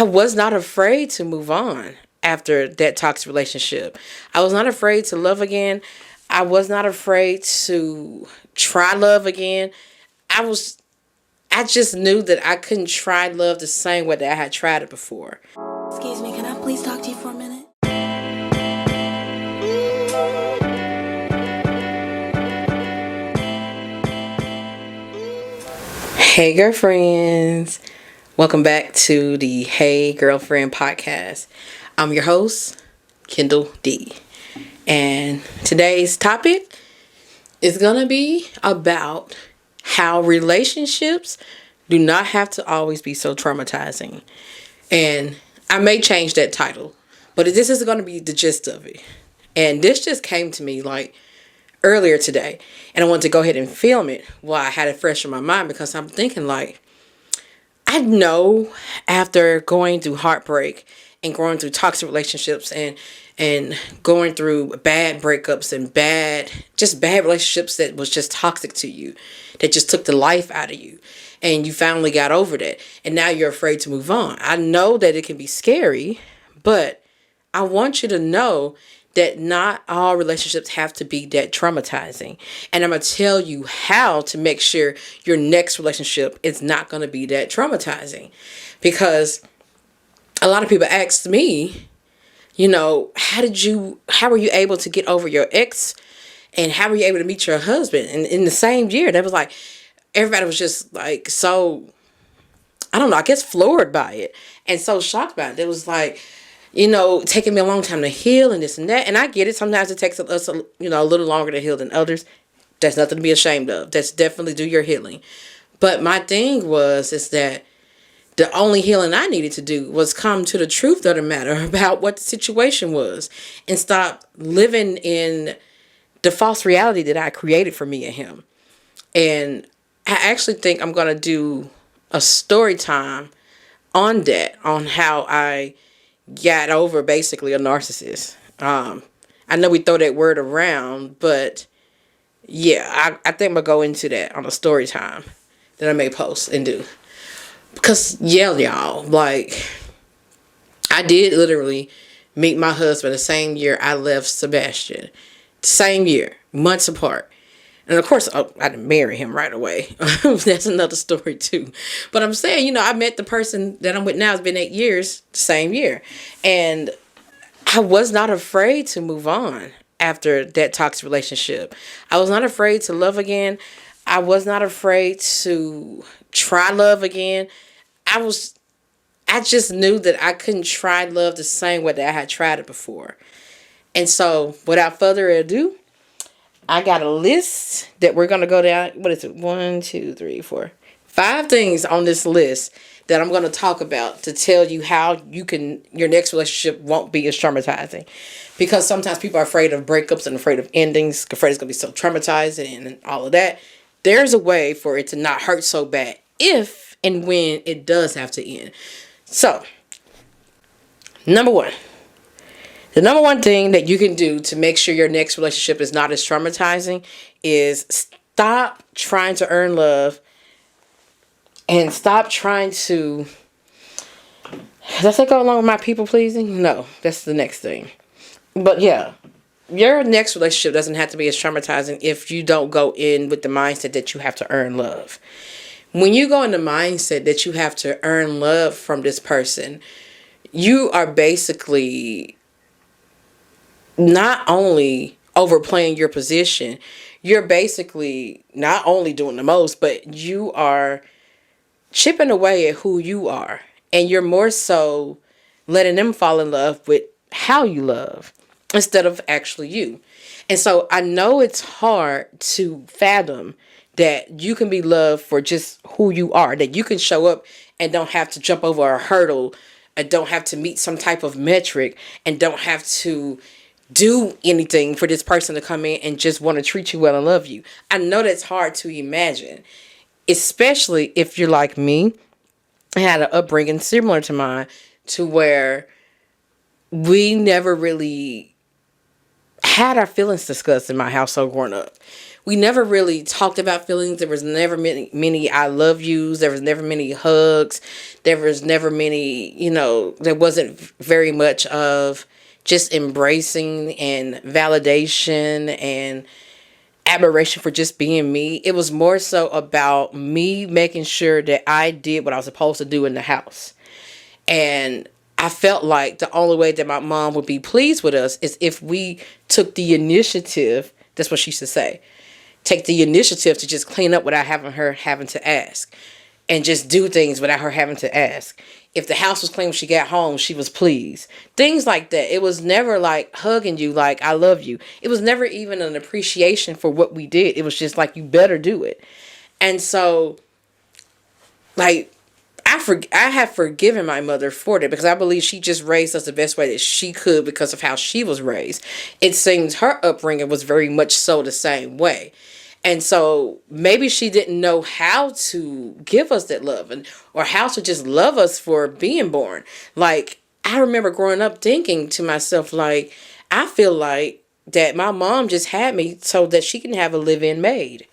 I was not afraid to move on after that toxic relationship. I was not afraid to love again. I was not afraid to try love again. I was I just knew that I couldn't try love the same way that I had tried it before. Excuse me, can I please talk to you for a minute? Hey girlfriends. Welcome back to the Hey Girlfriend podcast. I'm your host, Kindall D. And today's topic is going to be about how relationships do not have to always be so traumatizing. And I may change that title, but this is going to be the gist of it. And this just came to me like earlier today, and I wanted to go ahead and film it while I had it fresh in my mind, because I'm thinking like, I know after going through heartbreak and going through toxic relationships and going through bad breakups and bad relationships that was just toxic to you, that just took the life out of you, and you finally got over that, and now you're afraid to move on. I know that it can be scary, but I want you to know that not all relationships have to be that traumatizing. And I'm going to tell you how to make sure your next relationship is not going to be that traumatizing. Because a lot of people ask me, how were you able to get over your ex? And how were you able to meet your husband? And in the same year, that was like, everybody was just like, so, I don't know, I guess floored by it. And so shocked by it. It was like, taking me a long time to heal and this and that. And I get it. Sometimes it takes us, a little longer to heal than others. That's nothing to be ashamed of. That's definitely do your healing. But my thing is that the only healing I needed to do was come to the truth of the matter about what the situation was and stop living in the false reality that I created for me and him. And I actually think I'm going to do a story time on that, on how I got over basically a narcissist. I know we throw that word around, but yeah, I think I'm gonna go into that on a story time that I may post and do. Because yeah, y'all, like, I did literally meet my husband the same year I left Sebastian. Same year, months apart. And of course, I didn't marry him right away. That's another story too. But I'm saying, I met the person that I'm with now. It's been 8 years, the same year. And I was not afraid to move on after that toxic relationship. I was not afraid to love again. I was not afraid to try love again. I just knew that I couldn't try love the same way that I had tried it before. And so, without further ado, I got a list that we're going to go down. What is it? 1, 2, 3, 4, 5 things on this list that I'm going to talk about to tell you how your next relationship won't be as traumatizing. Because sometimes people are afraid of breakups and afraid of endings, afraid it's going to be so traumatizing and all of that. There's a way for it to not hurt so bad if and when it does have to end. So, number one. The number one thing that you can do to make sure your next relationship is not as traumatizing is stop trying to earn love and stop trying to... Does that go along with my people pleasing? No, that's the next thing. But yeah, your next relationship doesn't have to be as traumatizing if you don't go in with the mindset that you have to earn love. When you go in the mindset that you have to earn love from this person, you are basically not only overplaying your position, you're basically not only doing the most, but you are chipping away at who you are. And you're more so letting them fall in love with how you love instead of actually you. And so I know it's hard to fathom that you can be loved for just who you are, that you can show up and don't have to jump over a hurdle, and don't have to meet some type of metric, and don't have to do anything for this person to come in and just want to treat you well and love you. I know that's hard to imagine, especially if you're like me. I had an upbringing similar to mine, to where we never really had our feelings discussed in my household growing up. we never really talked about feelings. There was never many I love yous. There was never many hugs. There was never many, there wasn't very much of just embracing and validation and admiration for just being me. It was more so about me making sure that I did what I was supposed to do in the house. And I felt like the only way that my mom would be pleased with us is if we took the initiative. That's what she used to say. Take the initiative to just clean up without having to ask. And just do things without her having to ask. If the house was clean when she got home, she was pleased. Things like that. It was never like hugging you like, I love you. It was never even an appreciation for what we did. It was just like, you better do it. And so, like, I have forgiven my mother for that, because I believe she just raised us the best way that she could because of how she was raised. It seems her upbringing was very much so the same way. And so maybe she didn't know how to give us that love, or how to just love us for being born. Like, I remember growing up thinking to myself, like, I feel like that my mom just had me so that she can have a live-in maid.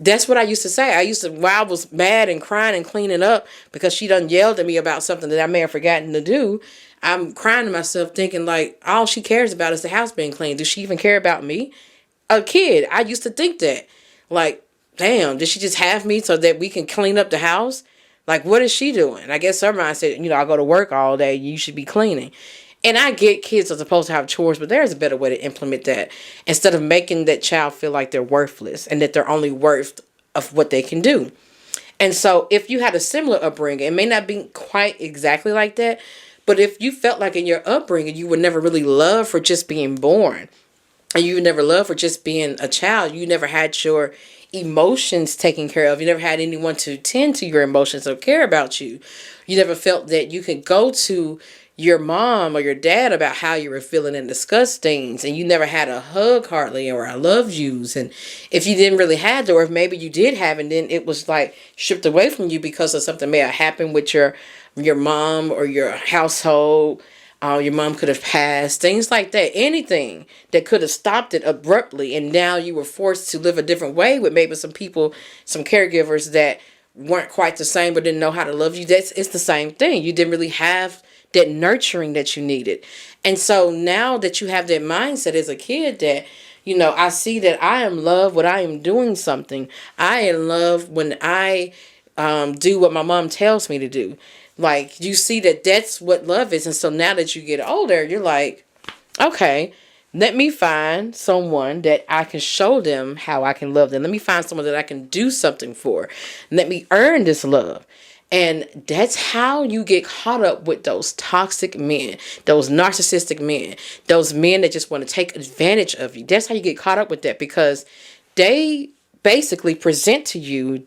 That's what I used to say. While I was mad and crying and cleaning up because she done yelled at me about something that I may have forgotten to do, I'm crying to myself thinking, like, all she cares about is the house being clean. Does she even care about me? A kid, I used to think that. Like, damn, did she just have me so that we can clean up the house? Like, what is she doing? I guess her mind said, I go to work all day, you should be cleaning. And I get kids are supposed to have chores, but there's a better way to implement that, instead of making that child feel like they're worthless and that they're only worth of what they can do. And so if you had a similar upbringing, it may not be quite exactly like that, but if you felt like in your upbringing you were never really loved for just being born, and you never loved for just being a child, you never had your emotions taken care of, you never had anyone to tend to your emotions or care about you, you never felt that you could go to your mom or your dad about how you were feeling and discuss things, and you never had a hug hardly, or I love yous. And if you didn't really have that, or if maybe you did have, and then it was like stripped away from you because of something may have happened with your mom or your household, your mom could have passed, things like that, anything that could have stopped it abruptly, and now you were forced to live a different way with maybe some people, some caregivers that weren't quite the same but didn't know how to love you. It's the same thing. You didn't really have that nurturing that you needed. And so now that you have that mindset as a kid that, I see that I am loved when I am doing something. I am loved when I do what my mom tells me to do. Like, you see that that's what love is. And so now that you get older, you're like, okay, let me find someone that I can show them how I can love them. Let me find someone that I can do something for. Let me earn this love. And that's how you get caught up with those toxic men, those narcissistic men, those men that just want to take advantage of you. That's how you get caught up with that, because they basically present to you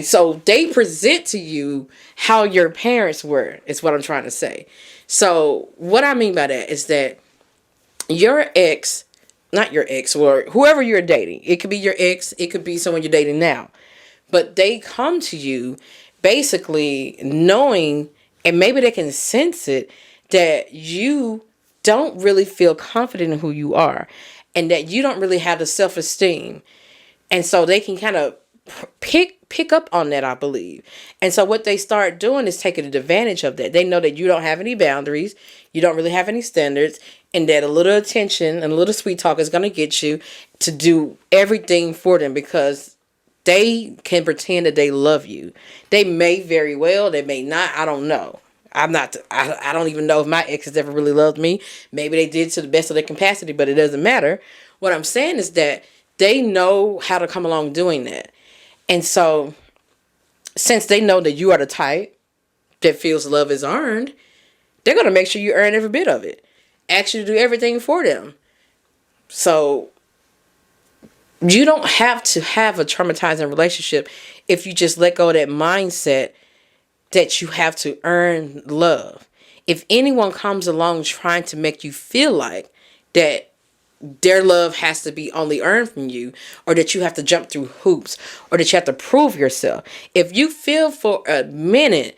so they present to you how your parents were, is what I'm trying to say. So what I mean by that is that your ex, not your ex, or whoever you're dating, it could be your ex, it could be someone you're dating now, but they come to you basically knowing, and maybe they can sense it, that you don't really feel confident in who you are, and that you don't really have the self-esteem. And so they can kind of pick up on that, I believe. And so what they start doing is taking advantage of that. They know that you don't have any boundaries, you don't really have any standards, and that a little attention and a little sweet talk is going to get you to do everything for them, because they can pretend that they love you. They may very well, they may not, I don't know. I don't even know if my exes ever really loved me. Maybe they did to the best of their capacity, but it doesn't matter. What I'm saying is that they know how to come along doing that. And so, since they know that you are the type that feels love is earned, they're going to make sure you earn every bit of it. Ask you to do everything for them. So, you don't have to have a traumatizing relationship if you just let go of that mindset that you have to earn love. If anyone comes along trying to make you feel like that their love has to be only earned from you, or that you have to jump through hoops, or that you have to prove yourself, if you feel for a minute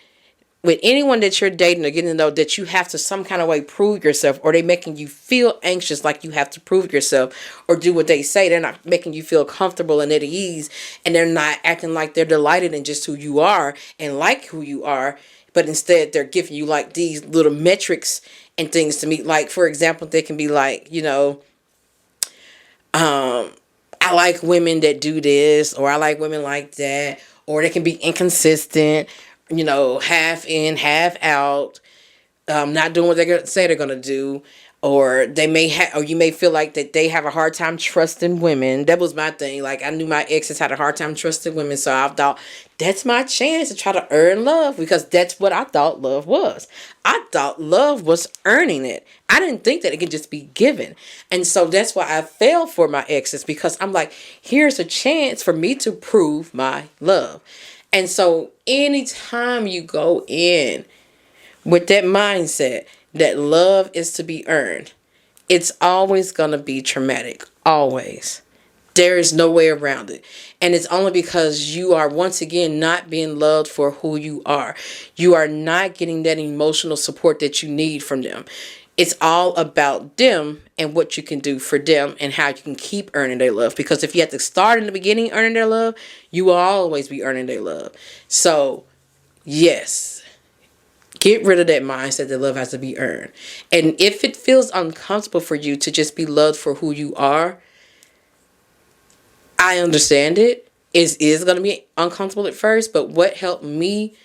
with anyone that you're dating or getting to know, that you have to some kind of way prove yourself, or they making you feel anxious like you have to prove yourself or do what they say. They're not making you feel comfortable and at ease, and they're not acting like they're delighted in just who you are and like who you are, but instead they're giving you like these little metrics and things to meet. Like, for example, they can be like, I like women that do this, or I like women like that, or they can be inconsistent, half in, half out, not doing what they say they're gonna do, or or you may feel like that they have a hard time trusting women. That was my thing. Like, I knew my exes had a hard time trusting women, so I thought that's my chance to try to earn love, because that's what I thought love was. I thought love was earning it. I didn't think that it could just be given. And so that's why I fell for my exes, because I'm like, here's a chance for me to prove my love. And so anytime you go in with that mindset that love is to be earned, it's always going to be traumatic. Always. There is no way around it. And it's only because you are, once again, not being loved for who you are. You are not getting that emotional support that you need from them. It's all about them and what you can do for them and how you can keep earning their love. Because if you have to start in the beginning earning their love, you will always be earning their love. So, yes. Get rid of that mindset that love has to be earned. And if it feels uncomfortable for you to just be loved for who you are, I understand it. It is going to be uncomfortable at first, but what helped me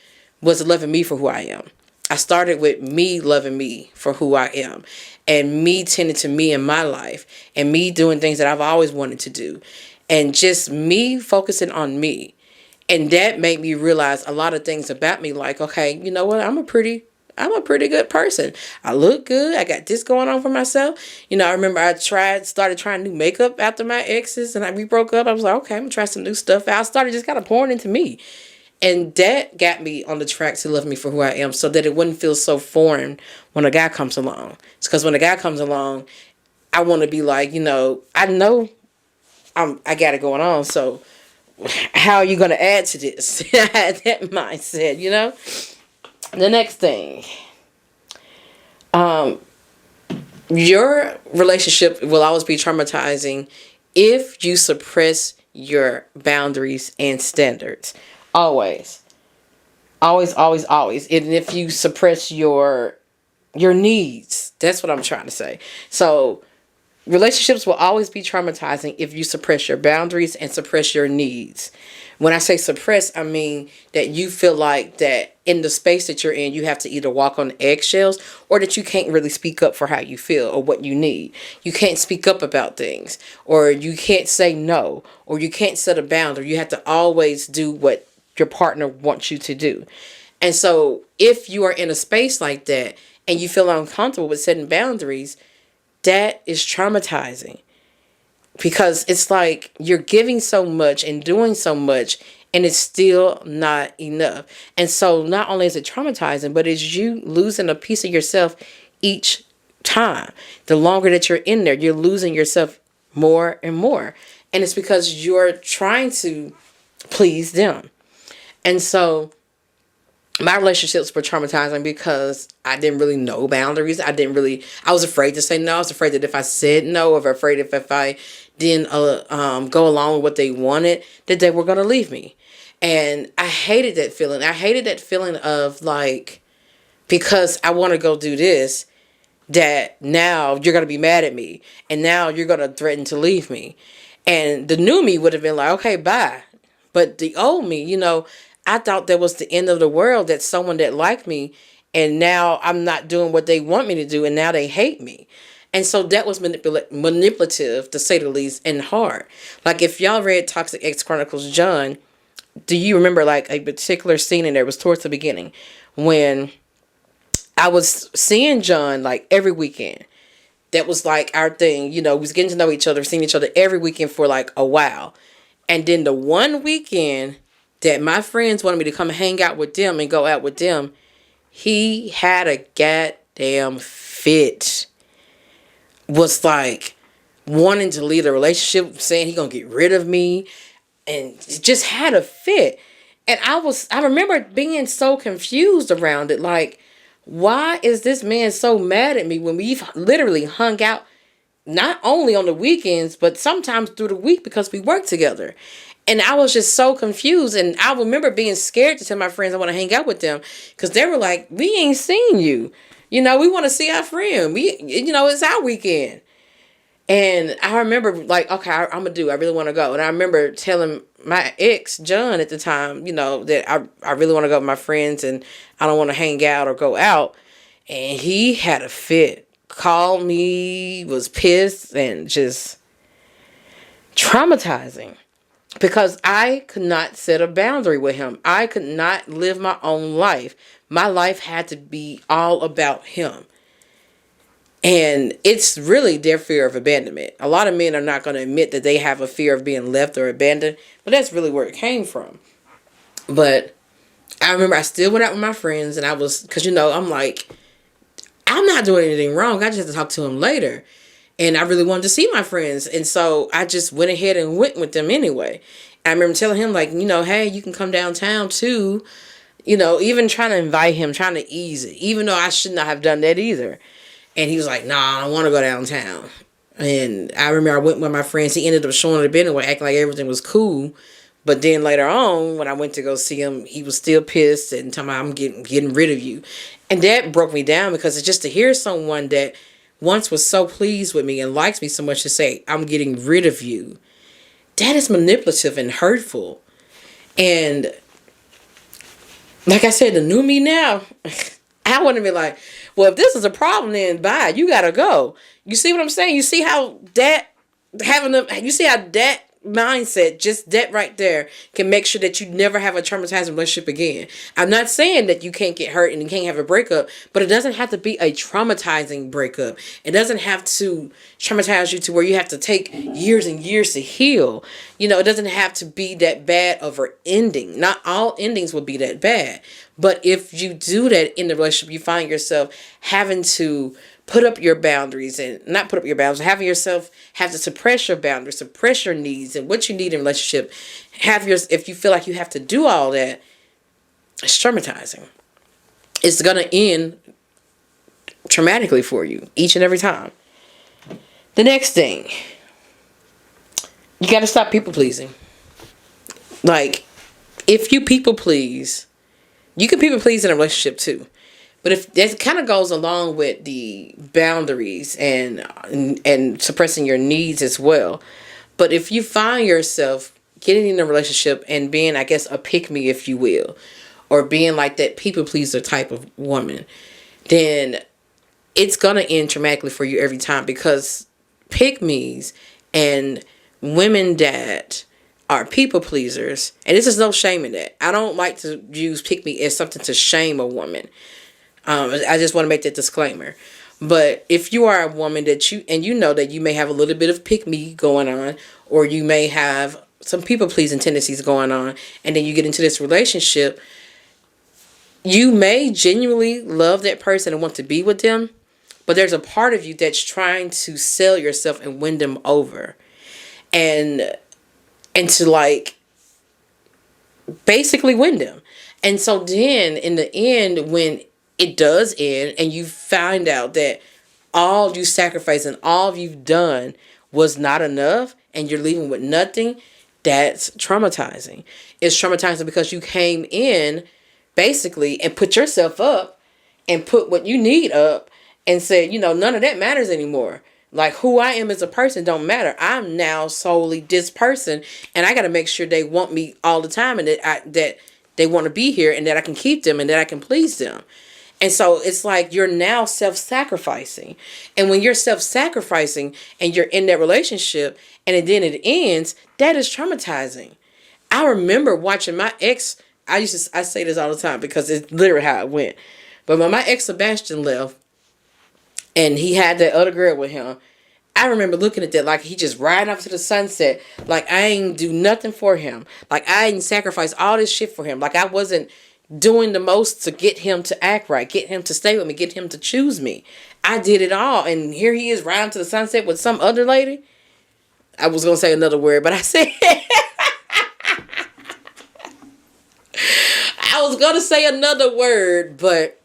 was loving me for who I am. I started with me loving me for who I am, and me tending to me in my life, and me doing things that I've always wanted to do, and just me focusing on me. And that made me realize a lot of things about me, like, okay, you know what? I'm a pretty good person. I look good. I got this going on for myself. I remember I started trying new makeup after my exes, and we broke up. I was like, okay, I'm gonna try some new stuff out. I started just kind of pouring into me. And that got me on the track to love me for who I am, so that it wouldn't feel so foreign when a guy comes along. It's because when a guy comes along, I want to be like, I know I got it going on, so how are you going to add to this? I had that mindset, The next thing, your relationship will always be traumatizing if you suppress your boundaries and standards. Always. Always, always, always. And if you suppress your needs, that's what I'm trying to say. So, relationships will always be traumatizing if you suppress your boundaries and suppress your needs. When I say suppress, I mean that you feel like that in the space that you're in, you have to either walk on eggshells, or that you can't really speak up for how you feel or what you need. You can't speak up about things, or you can't say no, or you can't set a boundary. You have to always do what your partner wants you to do. And so if you are in a space like that and you feel uncomfortable with setting boundaries, that is traumatizing, because it's like you're giving so much and doing so much, and it's still not enough. And so not only is it traumatizing, but it's you losing a piece of yourself each time. The longer that you're in there, you're losing yourself more and more. And it's because you're trying to please them. And so my relationships were traumatizing because I didn't really know boundaries. I was afraid to say no. I was afraid that if I said no, or afraid if I didn't go along with what they wanted, that they were going to leave me. And I hated that feeling. I hated that feeling of like, because I want to go do this, that now you're going to be mad at me. And now you're going to threaten to leave me. And the new me would have been like, okay, bye. But the old me, I thought that was the end of the world, that someone that liked me, and now I'm not doing what they want me to do, and now they hate me. And so that was manipulative, to say the least, and hard. Like, if y'all read Toxic X Chronicles John, do you remember like a particular scene in there? It was towards the beginning when I was seeing John like every weekend. That was like our thing. We was getting to know each other, seeing each other every weekend for like a while. And then the one weekend that my friends wanted me to come hang out with them and go out with them, he had a goddamn fit. Was like wanting to leave the relationship, saying he gonna get rid of me, and just had a fit. And I remember being so confused around it. Like, why is this man so mad at me when we've literally hung out not only on the weekends, but sometimes through the week because we work together. And I was just so confused. And I remember being scared to tell my friends I want to hang out with them because they were like, we ain't seen you. We want to see our friend. It's our weekend. And I remember like, okay, I'm going to I really want to go. And I remember telling my ex, John, at the time, that I really want to go with my friends and I don't want to hang out or go out. And he had a fit. Called me, was pissed, and just traumatizing because I could not set a boundary with him. I could not live my own life. My life had to be all about him. And it's really their fear of abandonment. A lot of men are not going to admit that they have a fear of being left or abandoned, but that's really where it came from. But I remember I still went out with my friends, and I was, because I'm like, I'm not doing anything wrong. I just have to talk to him later. And I really wanted to see my friends. And so I just went ahead and went with them anyway. I remember telling him like, hey, you can come downtown too. Even trying to invite him, trying to ease it, even though I should not have done that either. And he was like, nah, I don't want to go downtown. And I remember I went with my friends. He ended up showing up anyway, acting like everything was cool. But then later on, when I went to go see him, he was still pissed and talking about, I'm getting rid of you. And that broke me down because it's just to hear someone that once was so pleased with me and likes me so much to say, I'm getting rid of you. That is manipulative and hurtful. And like I said, the new me now, I want to be like, well, if this is a problem, then bye. You got to go. You see what I'm saying? You see how that mindset, just that right there, can make sure that you never have a traumatizing relationship again. I'm not saying that you can't get hurt and you can't have a breakup, but it doesn't have to be a traumatizing breakup. It doesn't have to traumatize you to where you have to take years and years to heal. It doesn't have to be that bad of an ending. Not all endings will be that bad. But if you do that in the relationship, you find yourself having to put up your boundaries and not put up your boundaries, having yourself have to suppress your boundaries, suppress your needs and what you need in a relationship. If you feel like you have to do all that, it's traumatizing. It's going to end traumatically for you each and every time. The next thing, you got to stop people pleasing. Like, if you people please, you can people please in a relationship too. But if that kind of goes along with the boundaries and suppressing your needs as well. But if you find yourself getting in a relationship and being, I guess, a pick-me, if you will, or being like that people pleaser type of woman, then it's going to end traumatically for you every time, because pick-me's and women that are people pleasers, and this is no shame in that. I don't like to use pick-me as something to shame a woman. I just want to make that disclaimer. But if you are a woman that you know that you may have a little bit of pick me going on, or you may have some people pleasing tendencies going on, and then you get into this relationship, you may genuinely love that person and want to be with them, but there's a part of you that's trying to sell yourself and win them over. And to like basically win them. And so then in the end, when it does end and you find out that all you sacrificed and all you've done was not enough and you're leaving with nothing, that's traumatizing. It's traumatizing because you came in basically and put yourself up and put what you need up and said, none of that matters anymore. Like, who I am as a person don't matter. I'm now solely this person, and I got to make sure they want me all the time, and that they want to be here, and that I can keep them, and that I can please them. And so it's like you're now self-sacrificing. And when you're self-sacrificing and you're in that relationship and then it ends, that is traumatizing. I remember watching my ex. I say this all the time because it's literally how it went. But when my ex Sebastian left and he had that other girl with him, I remember looking at that like he just riding off to the sunset. Like I ain't do nothing for him. Like I ain't sacrificed all this shit for him. Like I wasn't doing the most to get him to act right, get him to stay with me, get him to choose me. I did it all. And here he is riding to the sunset with some other lady. I was going to say another word, but I said was going to say another word, but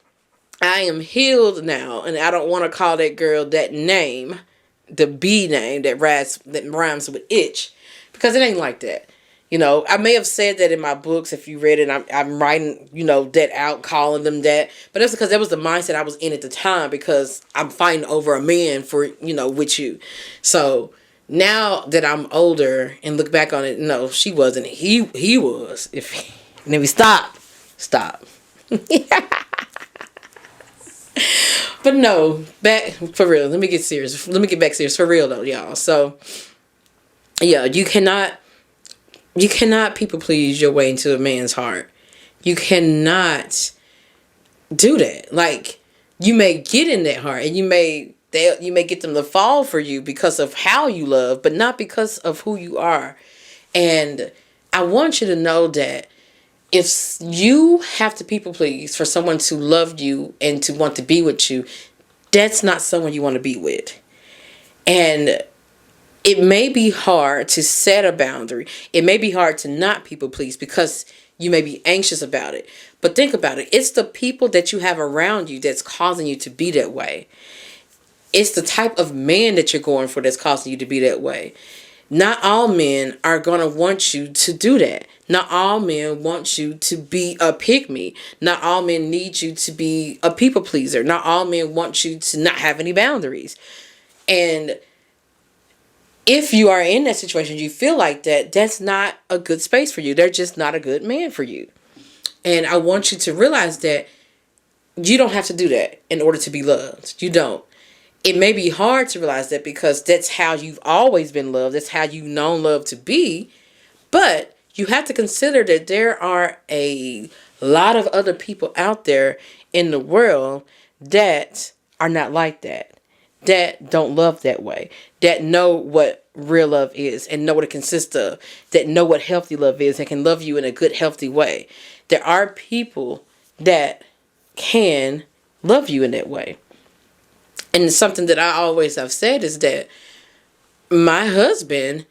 I am healed now, and I don't want to call that girl that name, the B name that rhymes with itch, because it ain't like that. I may have said that in my books if you read it. I'm writing, that out, calling them that. But that's because that was the mindset I was in at the time, because I'm fighting over a man for, with you. So now that I'm older and look back on it, no, she wasn't. He was. And then we stop. But no, back for real. Let me get serious. Let me get back serious for real though, y'all. So yeah, you cannot people please your way into a man's heart. You cannot do that. Like, you may get in that heart, and you may get them to fall for you because of how you love, but not because of who you are. And I want you to know that if you have to people please for someone to love you and to want to be with you, that's not someone you want to be with. And it may be hard to set a boundary. It may be hard to not people please because you may be anxious about it. But think about it. It's the people that you have around you that's causing you to be that way. It's the type of man that you're going for that's causing you to be that way. Not all men are going to want you to do that. Not all men want you to be a pygmy. Not all men need you to be a people pleaser. Not all men want you to not have any boundaries. And if you are in that situation, you feel like that, that's not a good space for you. They're just not a good man for you. And I want you to realize that you don't have to do that in order to be loved. You don't. It may be hard to realize that because that's how you've always been loved. That's how you've known love to be. But you have to consider that there are a lot of other people out there in the world that are not like that. That don't love that way. That know what real love is and know what it consists of. That know what healthy love is and can love you in a good, healthy way. There are people that can love you in that way. And something that I always have said is that my husband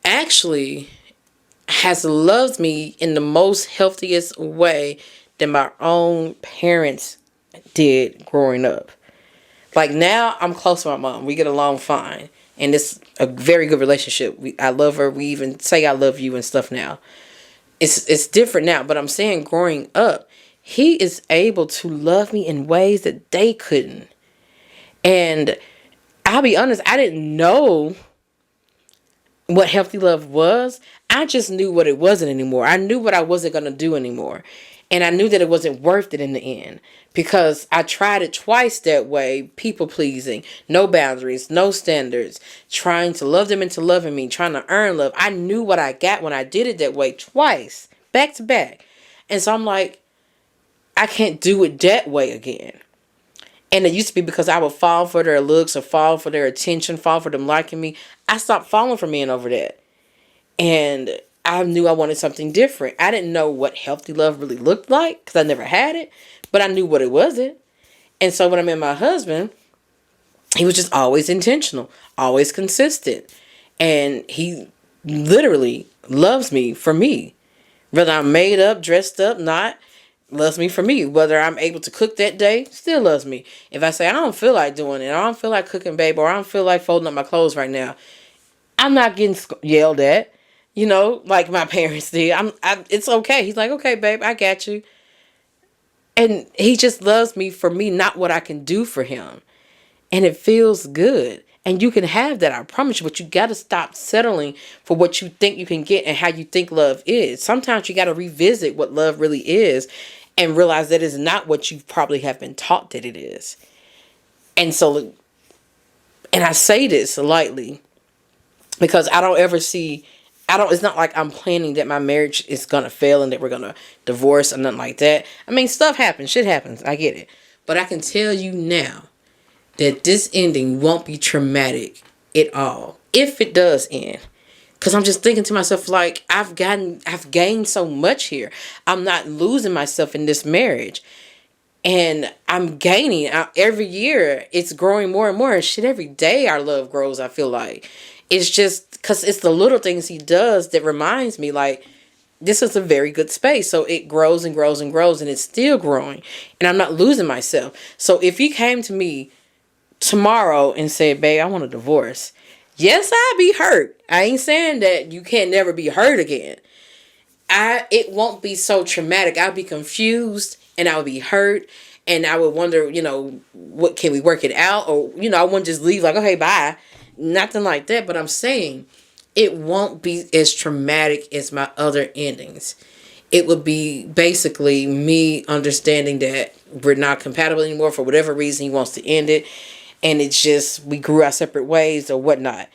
actually has loved me in the most healthiest way that my own parents did growing up. Like, now I'm close to my mom. We get along fine. And it's a very good relationship. I love her. We even say I love you and stuff now. It's different now. But I'm saying growing up, he is able to love me in ways that they couldn't. And I'll be honest, I didn't know what healthy love was. I just knew what it wasn't anymore. I knew what I wasn't going to do anymore. And I knew that it wasn't worth it in the end. Because I tried it twice that way. People pleasing. No boundaries. No standards. Trying to love them into loving me. Trying to earn love. I knew what I got when I did it that way twice. Back to back. And so I'm like, I can't do it that way again. And it used to be because I would fall for their looks or fall for their attention, fall for them liking me. I stopped falling for men over that. And I knew I wanted something different. I didn't know what healthy love really looked like because I never had it. But I knew what it wasn't. And so when I met my husband, he was just always intentional, always consistent. And he literally loves me for me. Whether I'm made up, dressed up, not. Loves me for me. Whether I'm able to cook that day, still loves me. If I say I don't feel like doing it, I don't feel like cooking, babe, or I don't feel like folding up my clothes right now, I'm not getting yelled at, like my parents did. It's okay. He's like, okay, babe, I got you. And he just loves me for me, not what I can do for him. And it feels good. And you can have that, I promise you, but you got to stop settling for what you think you can get and how you think love is. Sometimes you got to revisit what love really is and realize that it's not what you probably have been taught that it is. And so, and I say this lightly because I don't ever see, it's not like I'm planning that my marriage is going to fail and that we're going to divorce or nothing like that. I mean, stuff happens, shit happens, I get it. But I can tell you now that this ending won't be traumatic at all. If it does end. Because I'm just thinking to myself, like, I've gained so much here. I'm not losing myself in this marriage. And I'm gaining. Every year, it's growing more and more. And shit, every day our love grows, I feel like. It's just, because it's the little things he does that reminds me, like, this is a very good space. So it grows and grows and grows, and it's still growing. And I'm not losing myself. So if you came to me tomorrow and said, babe, I want a divorce, yes, I'd be hurt. I ain't saying that you can't never be hurt again. It won't be so traumatic. I'll be confused and I would be hurt, and I would wonder, what, can we work it out? Or, I wouldn't just leave like, okay, bye. Nothing like that. But I'm saying it won't be as traumatic as my other endings. It would be basically me understanding that we're not compatible anymore for whatever reason he wants to end it. And it's just, we grew our separate ways or whatnot.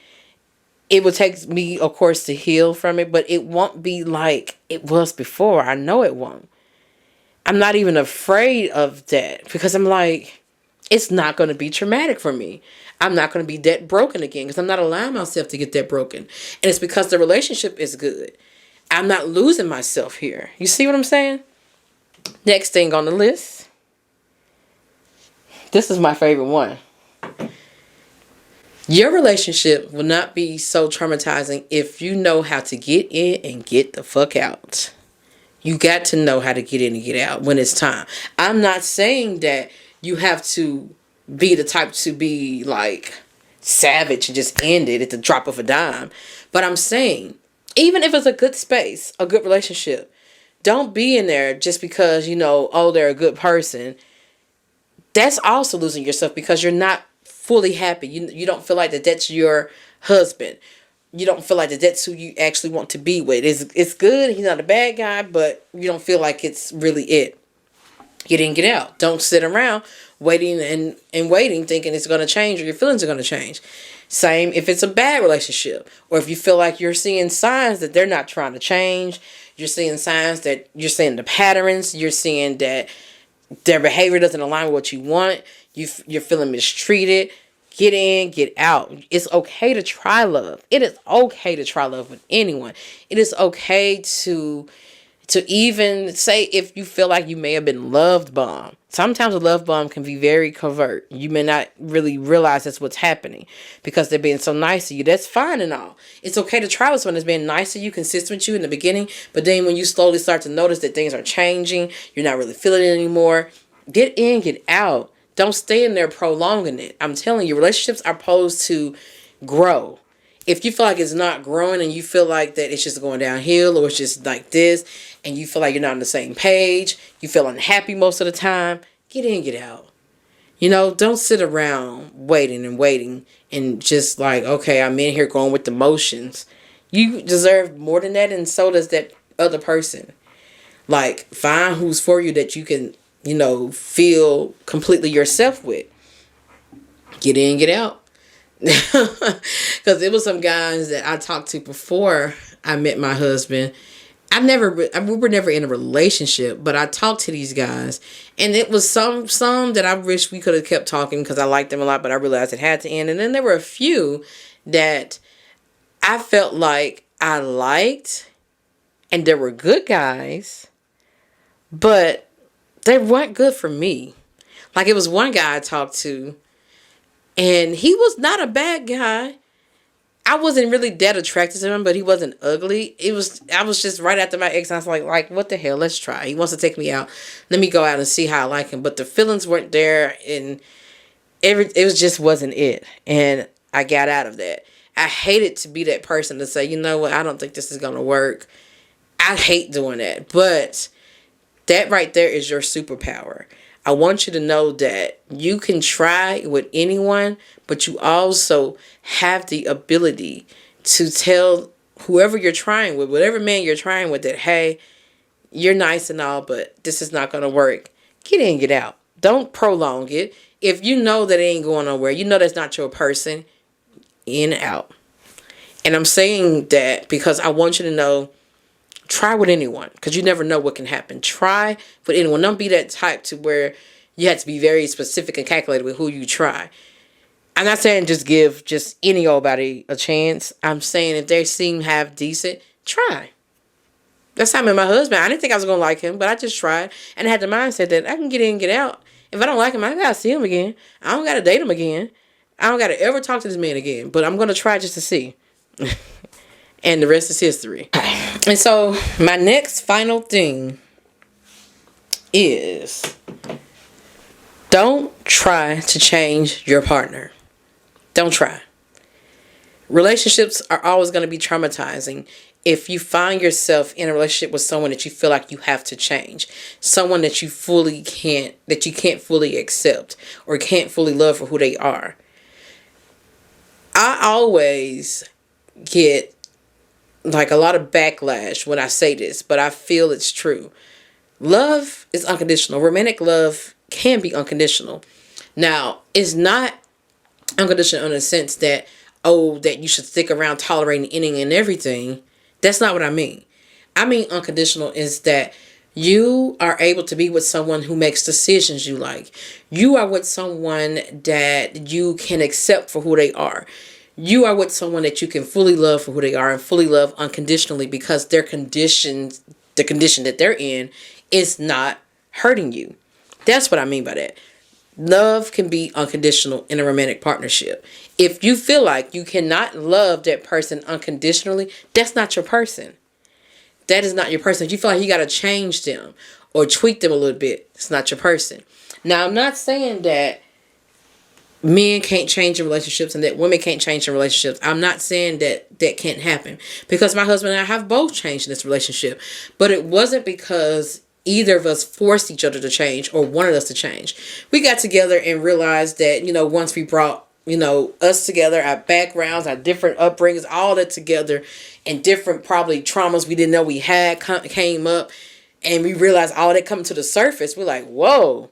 It would take me, of course, to heal from it, but it won't be like it was before. I know it won't. I'm not even afraid of that because I'm like, it's not going to be traumatic for me. I'm not going to be that broken again because I'm not allowing myself to get that broken. And it's because the relationship is good. I'm not losing myself here. You see what I'm saying? Next thing on the list. This is my favorite one. Your relationship will not be so traumatizing if you know how to get in and get the fuck out. You got to know how to get in and get out when it's time. I'm not saying that you have to be the type to be like savage and just end it at the drop of a dime. But I'm saying, even if it's a good space, a good relationship, don't be in there just because, they're a good person. That's also losing yourself because you're not fully happy. You don't feel like that's your husband. You don't feel like that's who you actually want to be with. It's good. He's not a bad guy, but you don't feel like it's really it. Get in, get out. Don't sit around waiting and waiting thinking it's going to change or your feelings are going to change. Same if it's a bad relationship or if you feel like you're seeing signs that they're not trying to change. You're seeing signs that you're seeing the patterns. You're seeing that their behavior doesn't align with what you want. You're feeling mistreated. Get in, get out. It's okay to try love. It is okay to try love with anyone. It is okay to even say if you feel like you may have been loved bombed. Sometimes a love bomb can be very covert. You may not really realize that's what's happening because they're being so nice to you. That's fine and all. It's okay to try with someone that's being nice to you, consistent with you in the beginning. But then when you slowly start to notice that things are changing, you're not really feeling it anymore. Get in, get out. Don't stay in there prolonging it. I'm telling you, relationships are supposed to grow. If you feel like it's not growing and you feel like that it's just going downhill or it's just like this and you feel like you're not on the same page, you feel unhappy most of the time, get in, get out. Don't sit around waiting and just like, okay, I'm in here going with the motions. You deserve more than that, and so does that other person. Like, find who's for you that you can, feel completely yourself with. Get in, get out. Because it was some guys that I talked to before I met my husband. We were never in a relationship, but I talked to these guys, and it was some that I wish we could have kept talking because I liked them a lot, but I realized it had to end. And then there were a few that I felt like I liked, and there were good guys, but they weren't good for me. Like, it was one guy I talked to, and he was not a bad guy. I wasn't really that attracted to him, but he wasn't ugly. I was just right after my ex, and I was like, what the hell? Let's try. He wants to take me out. Let me go out and see how I like him. But the feelings weren't there, and it wasn't it. And I got out of that. I hated to be that person to say, you know what, I don't think this is going to work. I hate doing that. But that right there is your superpower. I want you to know that you can try with anyone, but you also have the ability to tell whoever you're trying with, whatever man you're trying with, that, hey, you're nice and all, but this is not going to work. Get in, get out. Don't prolong it. If you know that it ain't going nowhere, you know that's not your person, in and out. And I'm saying that because I want you to know, try with anyone, because you never know what can happen. Try with anyone. Don't be that type to where you have to be very specific and calculated with who you try. I'm not saying just give just any old body a chance. I'm saying if they seem half decent, try. That's how I met my husband. I didn't think I was going to like him, but I just tried. And I had the mindset that I can get in and get out. If I don't like him, I got to see him again. I don't got to date him again. I don't got to ever talk to this man again. But I'm going to try just to see. And the rest is history. And so my next final thing is, don't try to change your partner. Don't try. Relationships are always going to be traumatizing if you find yourself in a relationship with someone that you feel like you have to change, someone that you can't fully accept or can't fully love for who they are. I always get like a lot of backlash when I say this, but I feel it's true. Love is unconditional. Romantic love can be unconditional. Now, it's not unconditional in the sense that, oh, that you should stick around tolerating anything and everything. That's not what I mean. I mean unconditional is that you are able to be with someone who makes decisions you like. You are with someone that you can accept for who they are. You are with someone that you can fully love for who they are and fully love unconditionally because their conditions, the condition that they're in, is not hurting you. That's what I mean by that. Love can be unconditional in a romantic partnership. If you feel like you cannot love that person unconditionally, that's not your person. That is not your person. If you feel like you got to change them or tweak them a little bit, it's not your person. Now, I'm not saying that men can't change in relationships and that women can't change in relationships. I'm not saying that that can't happen because my husband and I have both changed in this relationship. But it wasn't because either of us forced each other to change or wanted us to change. We got together and realized that, once we brought, us together, our backgrounds, our different upbringings, all that together, and different probably traumas we didn't know we had came up, and we realized all that coming to the surface. We're like, whoa.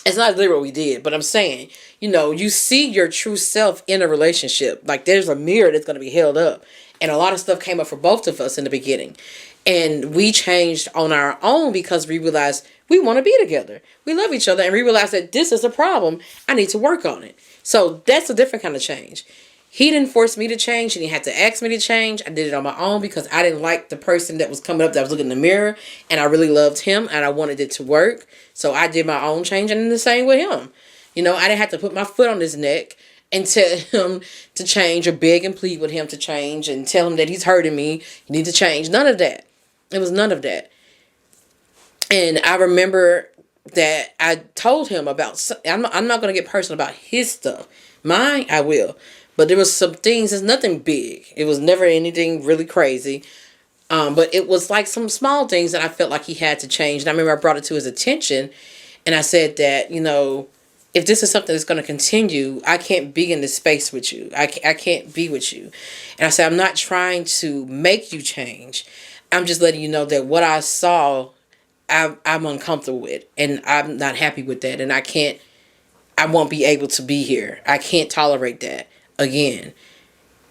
It's not literally what we did, but I'm saying, you see your true self in a relationship. Like there's a mirror that's going to be held up. And a lot of stuff came up for both of us in the beginning. And we changed on our own because we realized we want to be together. We love each other and we realized that this is a problem. I need to work on it. So that's a different kind of change. He didn't force me to change. He didn't have to ask me to change. I did it on my own because I didn't like the person that was coming up that was looking in the mirror. And I really loved him and I wanted it to work. So I did my own change and the same with him. I didn't have to put my foot on his neck and tell him to change or beg and plead with him to change and tell him that he's hurting me. You need to change. None of that. It was none of that. And I remember that I told him about, I'm not going to get personal about his stuff. Mine, I will. But there was some things, it's nothing big. It was never anything really crazy. But it was like some small things that I felt like he had to change. And I remember I brought it to his attention. And I said that, if this is something that's going to continue, I can't be in this space with you. I can't be with you. And I said, I'm not trying to make you change. I'm just letting you know that what I saw, I'm uncomfortable with. And I'm not happy with that. And I won't be able to be here. I can't tolerate that again.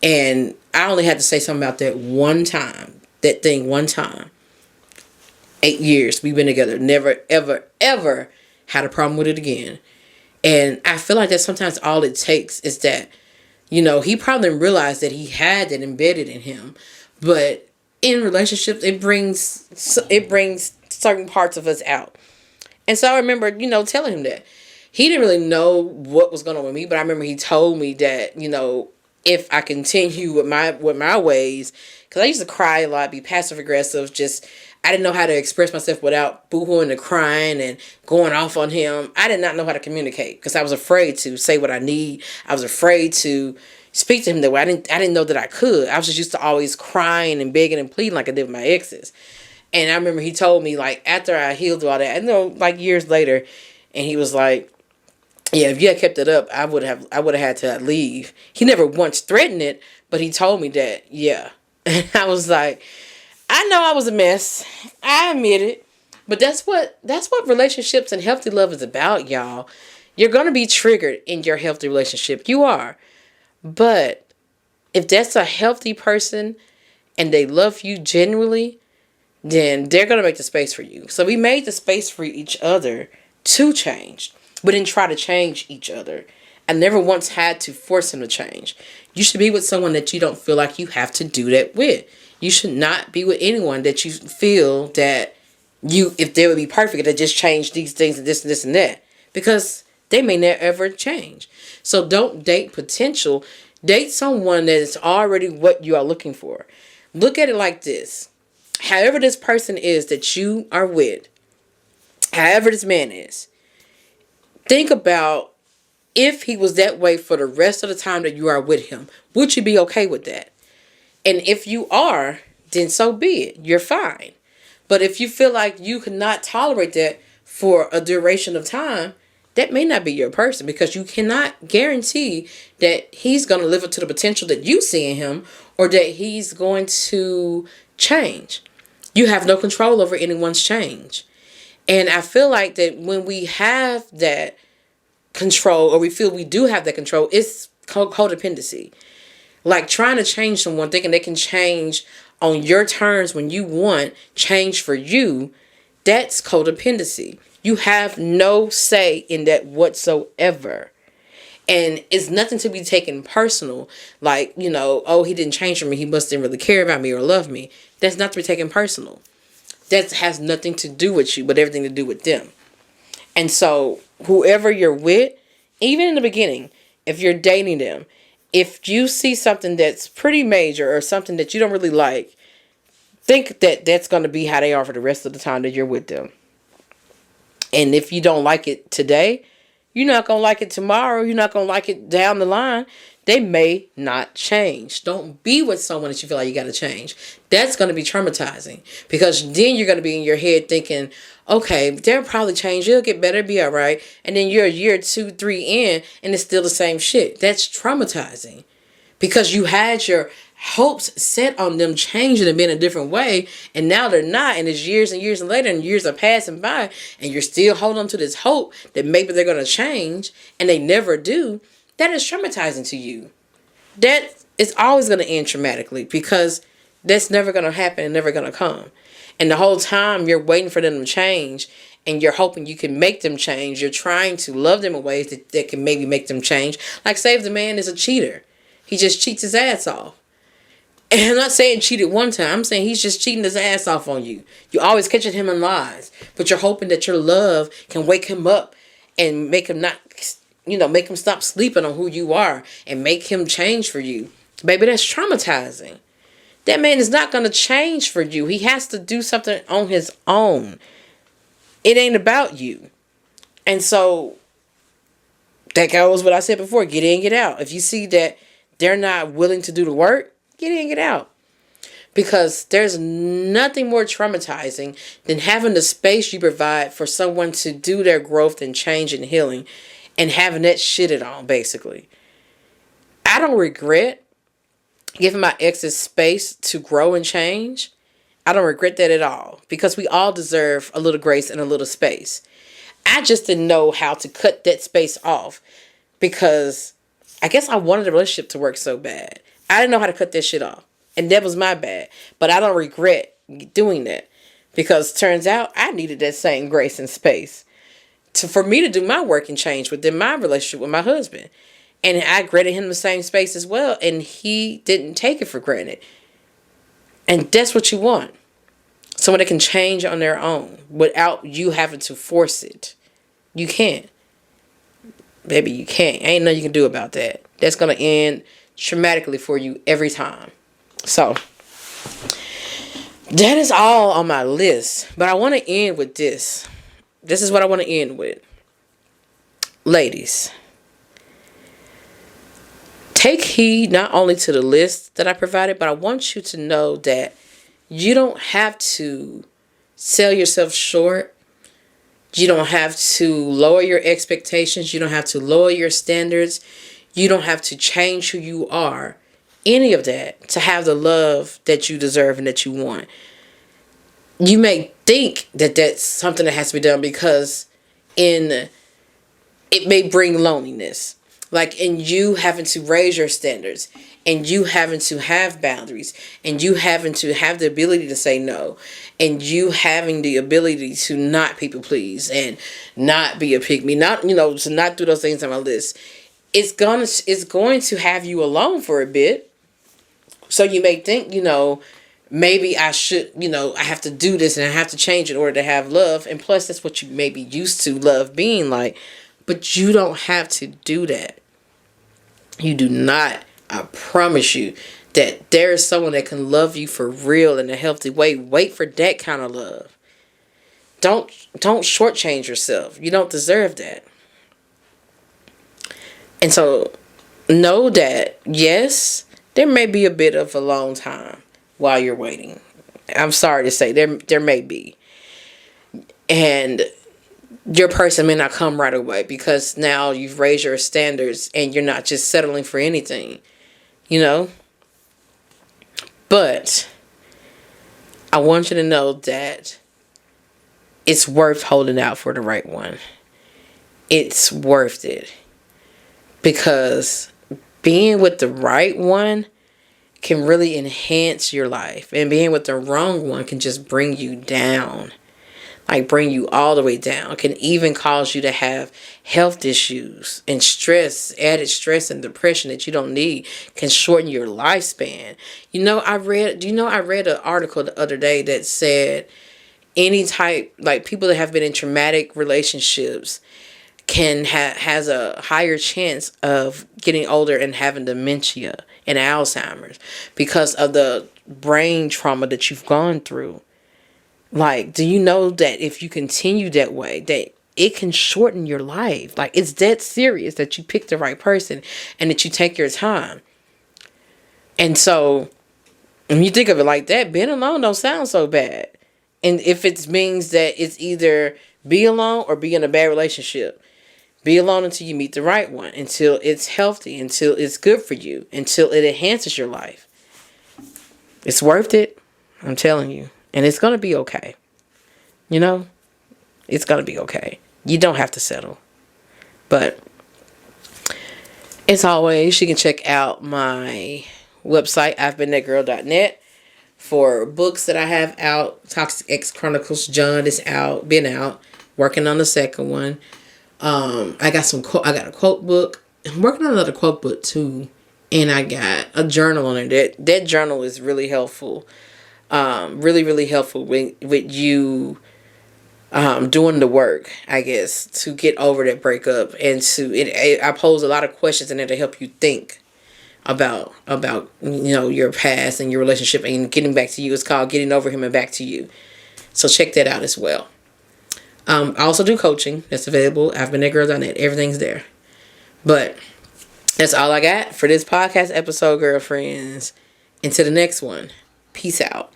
And I only had to say something about that one time. That thing one time. 8 years we've been together. Never, ever, ever had a problem with it again. And I feel like that sometimes all it takes is that, he probably didn't realize that he had that embedded in him. But in relationships, it brings certain parts of us out. And so I remember, telling him that. He didn't really know what was going on with me, but I remember he told me that, if I continue with my ways, because I used to cry a lot, be passive aggressive, I didn't know how to express myself without boohooing and crying and going off on him. I did not know how to communicate because I was afraid to say what I need. I was afraid to speak to him that way. I didn't know that I could. I was just used to always crying and begging and pleading like I did with my exes. And I remember he told me, like, after I healed all that, like years later, and he was like, yeah, if you had kept it up, I would have had to leave. He never once threatened it, but he told me that, yeah. And I was like, I know I was a mess. I admit it. But that's what relationships and healthy love is about, y'all. You're going to be triggered in your healthy relationship. You are. But if that's a healthy person and they love you genuinely, then they're going to make the space for you. So we made the space for each other to change. We didn't try to change each other. I never once had to force him to change. You should be with someone that you don't feel like you have to do that with. You should not be with anyone that you feel that if they would be perfect, they just change these things and this and that. Because they may never ever change. So don't date potential. Date someone that is already what you are looking for. Look at it like this. however this person is that you are with, however this man is, think about if he was that way for the rest of the time that you are with him, would you be okay with that? And if you are, then so be it. You're fine. But if you feel like you cannot tolerate that for a duration of time, that may not be your person, because you cannot guarantee that he's going to live up to the potential that you see in him, or that he's going to change. You have no control over anyone's change. And I feel like that when we have that control, or we feel we do have that control, it's codependency. Like trying to change someone, thinking they can change on your terms when you want change for you, that's codependency. You have no say in that whatsoever. And it's nothing to be taken personal. Like, oh, he didn't change for me, he must didn't really care about me or love me. That's not to be taken personal. That has nothing to do with you, but everything to do with them. And so whoever you're with, even in the beginning, if you're dating them, if you see something that's pretty major or something that you don't really like, think that that's going to be how they are for the rest of the time that you're with them. And if you don't like it today, you're not going to like it tomorrow. You're not going to like it down the line. They may not change. Don't be with someone that you feel like you got to change. That's going to be traumatizing, because then you're going to be in your head thinking, okay, they'll probably change. It'll get better. It'll be all right. And then you're a year, 2, 3 in, and it's still the same shit. That's traumatizing, because you had your hopes set on them changing and being a different way, and now they're not, and it's years and years and later, and years are passing by, and you're still holding on to this hope that maybe they're going to change, and they never do. That is traumatizing to you. That is always going to end traumatically, because that's never going to happen and never going to come. And the whole time you're waiting for them to change, and you're hoping you can make them change. You're trying to love them in ways that can maybe make them change. Like, say if the man is a cheater, he just cheats his ass off. And I'm not saying cheated one time. I'm saying he's just cheating his ass off on you. You're always catching him in lies. But you're hoping that your love can wake him up and make him not, make him stop sleeping on who you are and make him change for you. Baby, that's traumatizing. That man is not going to change for you. He has to do something on his own. It ain't about you. And so that goes what I said before. Get in, get out. If you see that they're not willing to do the work, get in, get out. Because there's nothing more traumatizing than having the space you provide for someone to do their growth and change and healing, and having that shitted on, basically. I don't regret giving my exes space to grow and change. I don't regret that at all, because we all deserve a little grace and a little space. I just didn't know how to cut that space off, because I guess I wanted the relationship to work so bad. I didn't know how to cut that shit off. And that was my bad. But I don't regret doing that, because turns out I needed that same grace and space for me to do my work and change within my relationship with my husband. And I granted him the same space as well. And he didn't take it for granted. And that's what you want. Someone that can change on their own without you having to force it. You can't. Baby, you can't. Ain't nothing you can do about that. That's going to end traumatically for you every time. So that is all on my list. But I want to end with this. This is what I want to end with. Ladies, take heed not only to the list that I provided, but I want you to know that you don't have to sell yourself short. You don't have to lower your expectations. You don't have to lower your standards. You don't have to change who you are. Any of that to have the love that you deserve and that you want. You may think that that's something that has to be done because it may bring loneliness. Like in you having to raise your standards, and you having to have boundaries, and you having to have the ability to say no, and you having the ability to not people please and not be a pygmy, not, to not do those things on my list. It's going to have you alone for a bit. So you may think, maybe I should, I have to do this and I have to change in order to have love. And plus, that's what you may be used to love being like. But you don't have to do that. You do not. I promise you that there is someone that can love you for real in a healthy way. Wait for that kind of love. Don't shortchange yourself. You don't deserve that. And so know that, yes, there may be a bit of a long time while you're waiting. I'm sorry to say, there may be. And your person may not come right away because now you've raised your standards and you're not just settling for anything, you know? But I want you to know that it's worth holding out for the right one. It's worth it. Because being with the right one can really enhance your life. And being with the wrong one can just bring you down. Like bring you all the way down. It can even cause you to have health issues and stress, added stress and depression that you don't need. Can shorten your lifespan. I read an article the other day that said any type, like people that have been in traumatic relationships has a higher chance of getting older and having dementia and Alzheimer's because of the brain trauma that you've gone through. Like, do you know that if you continue that way, that it can shorten your life? Like, it's that serious that you pick the right person and that you take your time. And so, when you think of it like that, being alone don't sound so bad. And if it means that it's either be alone or be in a bad relationship, be alone until you meet the right one, until it's healthy, until it's good for you, until it enhances your life. It's worth it. I'm telling you. And it's going to be okay. It's going to be okay. You don't have to settle. But as always, you can check out my website, I'veBeenThatGirl.net, for books that I have out. Toxic X Chronicles John is out, been out, working on the second one. I got a quote book. I'm working on another quote book too. And I got a journal on it. That journal is really helpful. Really, really helpful with you doing the work, I guess, to get over that breakup. And I pose a lot of questions in there to help you think about your past and your relationship and getting back to you. It's called Getting Over Him and Back to You. So check that out as well. I also do coaching. That's available. I'veBeenThatGirl.net. Everything's there. But that's all I got for this podcast episode, girlfriends. Until the next one. Peace out.